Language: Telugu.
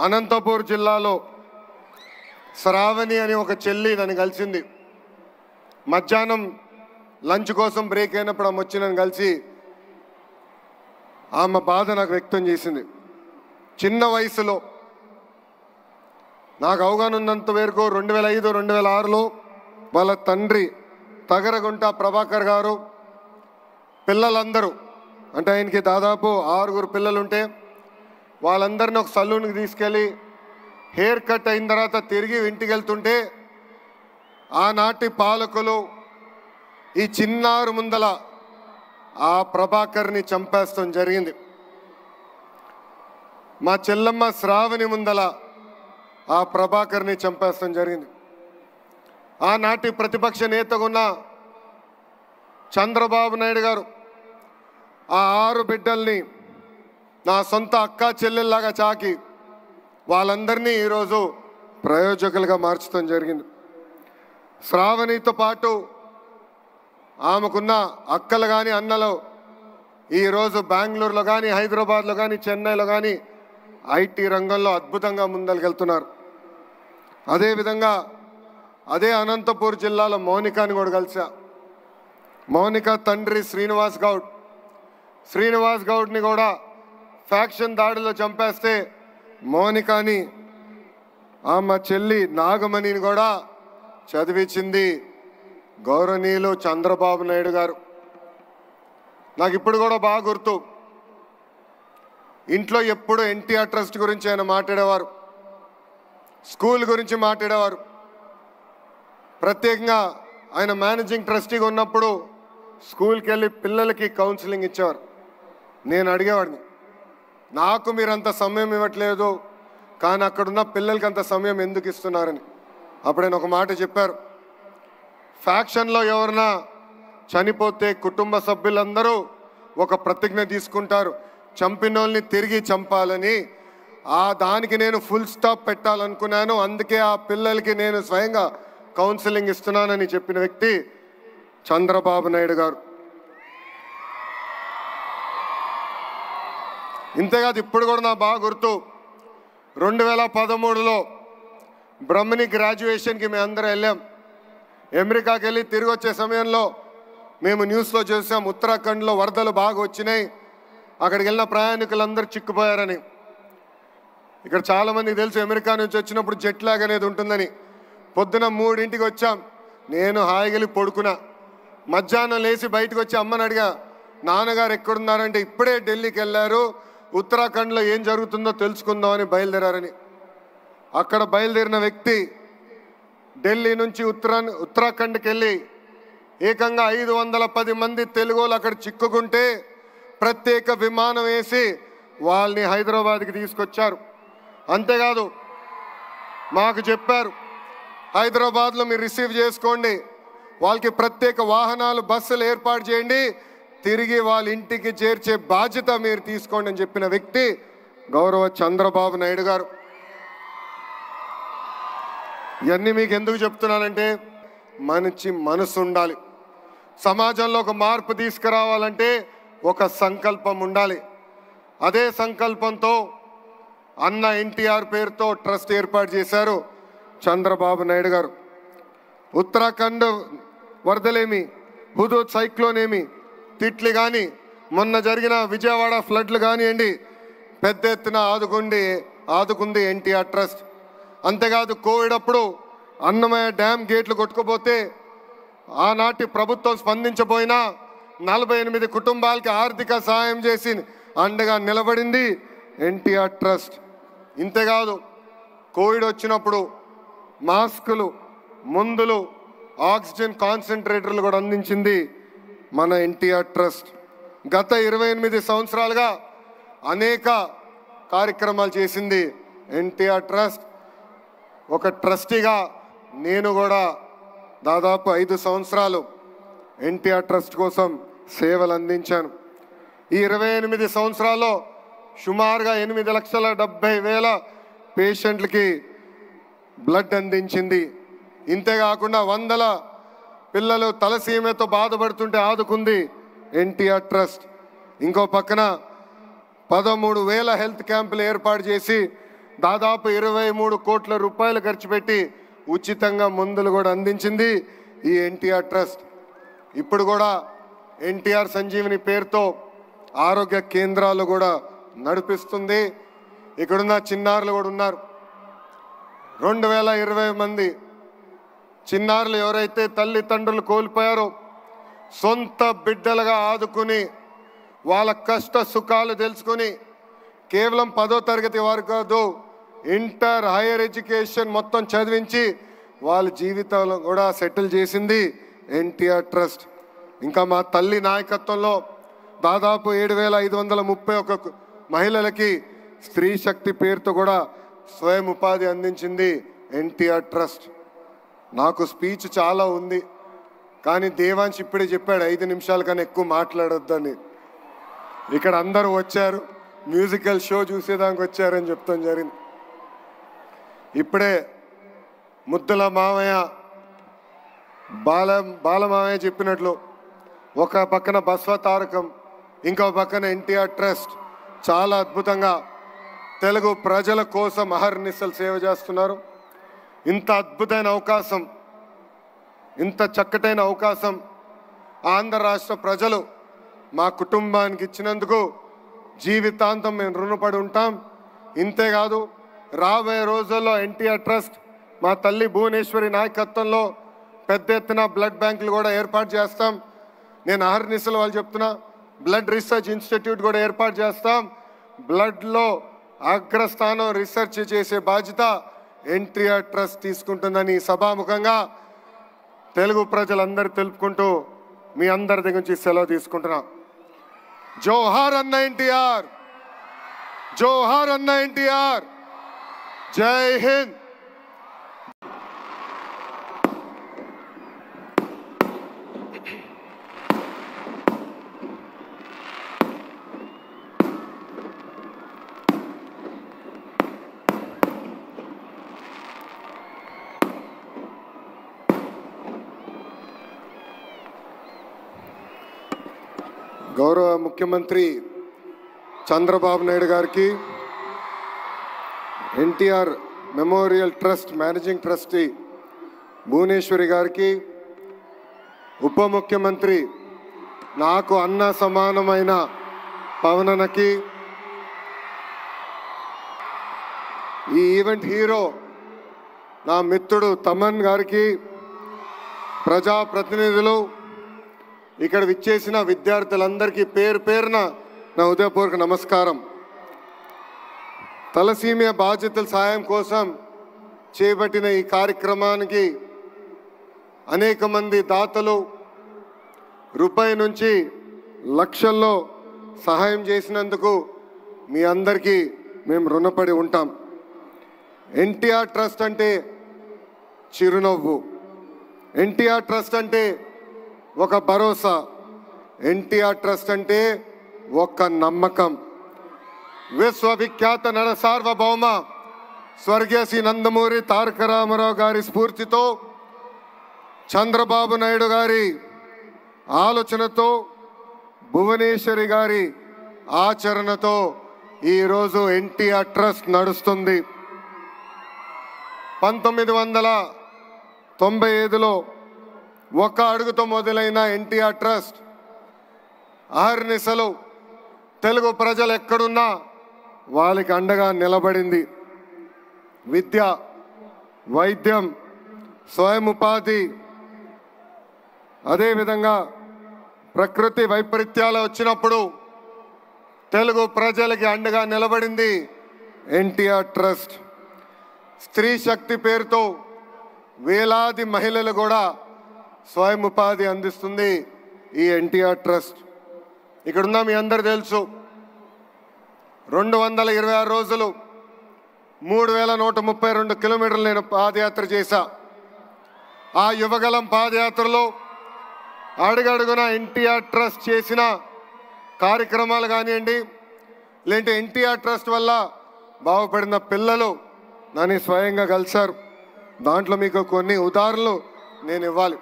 అనంతపూర్ జిల్లాలో శ్రావణి అని ఒక చెల్లి నన్ను కలిసింది. మధ్యాహ్నం లంచ్ కోసం బ్రేక్ అయినప్పుడు ఆమె వచ్చి నన్ను కలిసి ఆమె బాధ నాకు వ్యక్తం చేసింది. చిన్న వయసులో నాకు అవగాహన ఉన్నంత వరకు 2005, 2006లో వాళ్ళ తండ్రి తగరగుంట ప్రభాకర్ గారు పిల్లలందరూ, అంటే ఆయనకి దాదాపు 6 పిల్లలుంటే వాళ్ళందరినీ ఒక సలూన్కి తీసుకెళ్ళి హెయిర్ కట్ అయిన తర్వాత తిరిగి ఇంటికి వెళ్తుంటే ఆనాటి పాలకులు ఈ చిన్నారు ముందల ఆ ప్రభాకర్ని చంపేస్తాం జరిగింది. మా చెల్లమ్మ శ్రావణి ముందల ఆ ప్రభాకర్ని చంపేస్తాం జరిగింది. ఆనాటి ప్రతిపక్ష నేతగా ఉన్న చంద్రబాబు నాయుడు గారు ఆ 6 బిడ్డల్ని నా సొంత అక్క చెల్లెల్లాగా చాకి వాళ్ళందరినీ ఈరోజు ప్రయోజకులుగా మార్చడం జరిగింది. శ్రావణితో పాటు ఆమెకున్న అక్కలు కానీ అన్నలు ఈరోజు బెంగళూరులో కానీ, హైదరాబాద్లో కానీ, చెన్నైలో కానీ ఐటీ రంగంలో అద్భుతంగా ముందరికెళ్తున్నారు. అదేవిధంగా అదే అనంతపూర్ జిల్లాలో మౌనికాని కూడా కలిసా. మౌనిక తండ్రి శ్రీనివాస్ గౌడ్ని కూడా ఫ్యాక్షన్ దాడిలో చంపేస్తే మౌనికాని ఆమె చెల్లి నాగమణిని కూడా చదివించింది గౌరవనీయులు చంద్రబాబు నాయుడు గారు. నాకు ఇప్పుడు కూడా బాగా గుర్తు, ఇంట్లో ఎప్పుడు ఎన్టీఆర్ ట్రస్ట్ గురించి ఆయన మాట్లాడేవారు, స్కూల్ గురించి మాట్లాడేవారు. ప్రత్యేకంగా ఆయన మేనేజింగ్ ట్రస్టీగా ఉన్నప్పుడు స్కూల్కి వెళ్ళి పిల్లలకి కౌన్సిలింగ్ ఇచ్చేవారు. నేను అడిగేవాడిని, నాకు మీరంత సమయం ఇవ్వట్లేదు కానీ అక్కడున్న పిల్లలకి అంత సమయం ఎందుకు ఇస్తున్నారని. అప్పుడు ఆయన ఒక మాట చెప్పారు, ఫ్యాక్షన్లో ఎవరన్నా చనిపోతే కుటుంబ సభ్యులందరూ ఒక ప్రతిజ్ఞ తీసుకుంటారు, చంపిన వాళ్ళని తిరిగి చంపాలని. దానికి నేను ఫుల్ స్టాప్ పెట్టాలనుకున్నాను, అందుకే ఆ పిల్లలకి నేను స్వయంగా కౌన్సిలింగ్ ఇస్తున్నానని చెప్పిన వ్యక్తి చంద్రబాబు నాయుడు గారు. ఇంతేకాదు ఇప్పుడు కూడా నాకు బాగా గుర్తు, 2013లో బ్రహ్మణి గ్రాడ్యుయేషన్కి మేము అందరం వెళ్ళాం. అమెరికాకి వెళ్ళి తిరిగి వచ్చే సమయంలో మేము న్యూస్లో చూసాం ఉత్తరాఖండ్లో వరదలు బాగా వచ్చినాయి, అక్కడికి వెళ్ళిన ప్రయాణికులందరూ చిక్కుపోయారని. ఇక్కడ చాలామందికి తెలుసు అమెరికా నుంచి వచ్చినప్పుడు జెట్ లాగ్ అనేది ఉంటుందని. పొద్దున 3ంటికి వచ్చాం, నేను హాయిగా పడుకున్నా. మధ్యాహ్నం లేచి బయటకు వచ్చి అమ్మని అడిగా, నాన్నగారు ఎక్కడున్నారంటే ఇప్పుడే ఢిల్లీకి వెళ్ళారు, ఉత్తరాఖండ్లో ఏం జరుగుతుందో తెలుసుకుందామని బయలుదేరారని. అక్కడ బయలుదేరిన వ్యక్తి ఢిల్లీ నుంచి ఉత్తరాఖండ్కి వెళ్ళి ఏకంగా 510 మంది తెలుగులు అక్కడ చిక్కుకుంటే ప్రత్యేక విమానం వేసి వాళ్ళని హైదరాబాద్కి తీసుకొచ్చారు. అంతేకాదు మాకు చెప్పారు, హైదరాబాద్లో మీరు రిసీవ్ చేసుకోండి, వాళ్ళకి ప్రత్యేక వాహనాలు బస్సులు ఏర్పాటు చేయండి, తిరిగి వాళ్ళ ఇంటికి చేర్చే బాధ్యత మీరు తీసుకోండి అని చెప్పిన వ్యక్తి గౌరవ చంద్రబాబు నాయుడు గారు. ఇవన్నీ మీకు ఎందుకు చెప్తున్నానంటే మంచి మనసు ఉండాలి. సమాజంలో ఒక మార్పు తీసుకురావాలంటే ఒక సంకల్పం ఉండాలి. అదే సంకల్పంతో అన్న ఎన్టీఆర్ పేరుతో ట్రస్ట్ ఏర్పాటు చేశారు చంద్రబాబు నాయుడు గారు. ఉత్తరాఖండ్ వరదలేమి, హుదూద్ సైక్లోన్ ఏమి, తిట్లు కానీ, మొన్న జరిగిన విజయవాడ ఫ్లడ్లు కానివ్వండి, పెద్ద ఎత్తున ఆదుకుంది ఎన్టీఆర్ ట్రస్ట్. అంతేకాదు కోవిడ్ అప్పుడు అన్నమయ్య డ్యామ్ గేట్లు కొట్టుకుపోతే ఆనాటి ప్రభుత్వం స్పందించబోయినా 48 కుటుంబాలకి ఆర్థిక సహాయం చేసి అండగా నిలబడింది ఎన్టీఆర్ ట్రస్ట్. ఇంతేకాదు కోవిడ్ వచ్చినప్పుడు మాస్కులు, మందులు, ఆక్సిజన్ కాన్సన్ట్రేటర్లు కూడా అందించింది మన ఎన్టీఆర్ ట్రస్ట్. గత 28 సంవత్సరాలుగా అనేక కార్యక్రమాలు చేసింది ఎన్టీఆర్ ట్రస్ట్. ఒక ట్రస్టీగా నేను కూడా దాదాపు 5 సంవత్సరాలు ఎన్టీఆర్ ట్రస్ట్ కోసం సేవలు అందించాను. ఈ 28 సంవత్సరాల్లో సుమారుగా 8,70,000 పేషెంట్లకి బ్లడ్ అందించింది. ఇంతేకాకుండా 100 పిల్లలు తలసీమతో బాధపడుతుంటే ఆదుకుంది ఎన్టీఆర్ ట్రస్ట్. ఇంకో పక్కన 13,000 హెల్త్ క్యాంపులు ఏర్పాటు చేసి దాదాపు 23 కోట్ల రూపాయలు ఖర్చు పెట్టి ఉచితంగా మందులు కూడా అందించింది ఈ ఎన్టీఆర్ ట్రస్ట్. ఇప్పుడు కూడా ఎన్టీఆర్ సంజీవిని పేరుతో ఆరోగ్య కేంద్రాలు కూడా నడిపిస్తుంది. ఇక్కడున్న చిన్నారులు కూడా ఉన్నారు. 2020 మంది చిన్నారులు ఎవరైతే తల్లిదండ్రులు కోల్పోయారో సొంత బిడ్డలుగా ఆదుకుని వాళ్ళ కష్ట సుఖాలు తెలుసుకుని కేవలం 10వ తరగతి వారు కాదు, ఇంటర్ హైయర్ ఎడ్యుకేషన్ మొత్తం చదివించి వాళ్ళ జీవితాలు కూడా సెటిల్ చేసింది ఎన్టీఆర్ ట్రస్ట్. ఇంకా మా తల్లి నాయకత్వంలో దాదాపు 7,531 మహిళలకి స్త్రీ శక్తి పేరుతో కూడా స్వయం ఉపాధి అందించింది ఎన్టీఆర్ ట్రస్ట్. నాకు స్పీచ్ చాలా ఉంది, కానీ దేవాంశ్ ఇప్పుడే చెప్పాడు 5 నిమిషాల కన్నా ఎక్కువ మాట్లాడొద్దని. ఇక్కడ అందరూ వచ్చారు, మ్యూజికల్ షో చూసేదానికి వచ్చారని చెప్తాం జరిగింది. ఇప్పుడే ముద్దుల మామయ్య బాలమామయ్య చెప్పినట్లు ఒక పక్కన బస్వ తారకం, ఇంకో పక్కన ఎన్టీఆర్ ట్రస్ట్ చాలా అద్భుతంగా తెలుగు ప్రజల కోసం అహర్నిశలు సేవ చేస్తున్నారు. ఇంత అద్భుతమైన అవకాశం, ఇంత చక్కటైన అవకాశం ఆంధ్ర రాష్ట్ర ప్రజలు మా కుటుంబానికి ఇచ్చినందుకు జీవితాంతం మేము రుణపడి ఉంటాం. ఇంతేకాదు రాబోయే రోజుల్లో ఎన్టీఆర్ ట్రస్ట్ మా తల్లి భువనేశ్వరి నాయకత్వంలో పెద్ద ఎత్తున బ్లడ్ బ్యాంకులు కూడా ఏర్పాటు చేస్తాం. నేను అహర్నిశలు వాళ్ళు చెప్తున్నా, బ్లడ్ రీసెర్చ్ ఇన్స్టిట్యూట్ కూడా ఏర్పాటు చేస్తాం. బ్లడ్లో అగ్రస్థానం రీసెర్చ్ చేసే బాధ్యత ఎన్టీఆర్ ట్రస్ట్ తీసుకుంటుందని సభాముఖంగా తెలుగు ప్రజలందరూ తెలుపుకుంటూ మీ అందరి దగ్గర నుంచి సెలవు తీసుకుంటున్నా. జోహార్ అన్న ఎన్టీఆర్, జోహార్ అన్న ఎన్టీఆర్, జై హింద్. గౌరవ ముఖ్యమంత్రి చంద్రబాబు నాయుడు గారికి, NTR memorial trust managing trustee Bhuvaneswari గారికి, ఉప ముఖ్యమంత్రి నాకు అన్న సమానమైన పవనన్నకి, ఈ ఈవెంట్ హీరో నా మిత్రుడు తమన్ గారికి, ప్రజాప్రతినిధులు, ఇక్కడ విచ్చేసిన విద్యార్థులందరికీ పేరు పేరున నా హృదయపూర్వక నమస్కారం. తలసీమియా బాధ్యతల సాయం కోసం చేపట్టిన ఈ కార్యక్రమానికి అనేక మంది దాతలు రూపాయి నుంచి లక్షల్లో సహాయం చేసినందుకు మీ అందరికీ మేము రుణపడి ఉంటాం. ఎన్టీఆర్ ట్రస్ట్ అంటే చిరునవ్వు, ఎన్టీఆర్ ట్రస్ట్ అంటే ఒక భరోసా, ఎన్టీఆర్ ట్రస్ట్ అంటే ఒక నమ్మకం. విశ్వవిఖ్యాత నట సార్వభౌమ స్వర్గీయ శ్రీ నందమూరి తారక రామారావు గారి స్ఫూర్తితో, చంద్రబాబు నాయుడు గారి ఆలోచనతో, భువనేశ్వరి గారి ఆచరణతో ఈరోజు ఎన్టీఆర్ ట్రస్ట్ నడుస్తుంది. 1995లో ఒక అడుగుతో మొదలైన ఎన్టీఆర్ ట్రస్ట్ అహర్నిశలు తెలుగు ప్రజలు ఎక్కడున్నా వాళ్ళకి అండగా నిలబడింది. విద్య, వైద్యం, స్వయం ఉపాధి, అదేవిధంగా ప్రకృతి వైపరీత్యాలు వచ్చినప్పుడు తెలుగు ప్రజలకి అండగా నిలబడింది ఎన్టీఆర్ ట్రస్ట్. స్త్రీ శక్తి పేరుతో వేలాది మహిళలు కూడా స్వయం ఉపాధి అందిస్తుంది ఈ ఎన్టీఆర్ ట్రస్ట్. ఇక్కడున్న మీ అందరు తెలుసు, 226 రోజులు 3132 కిలోమీటర్లు నేను పాదయాత్ర చేశా. ఆ యువగలం పాదయాత్రలో అడుగడుగున ఎన్టీఆర్ ట్రస్ట్ చేసిన కార్యక్రమాలు కానివ్వండి, లేదంటే ఎన్టీఆర్ ట్రస్ట్ వల్ల బాగుపడిన పిల్లలు నన్ను స్వయంగా కలిశారు. దాంట్లో మీకు కొన్ని ఉదాహరణలు నేను ఇవ్వాలి.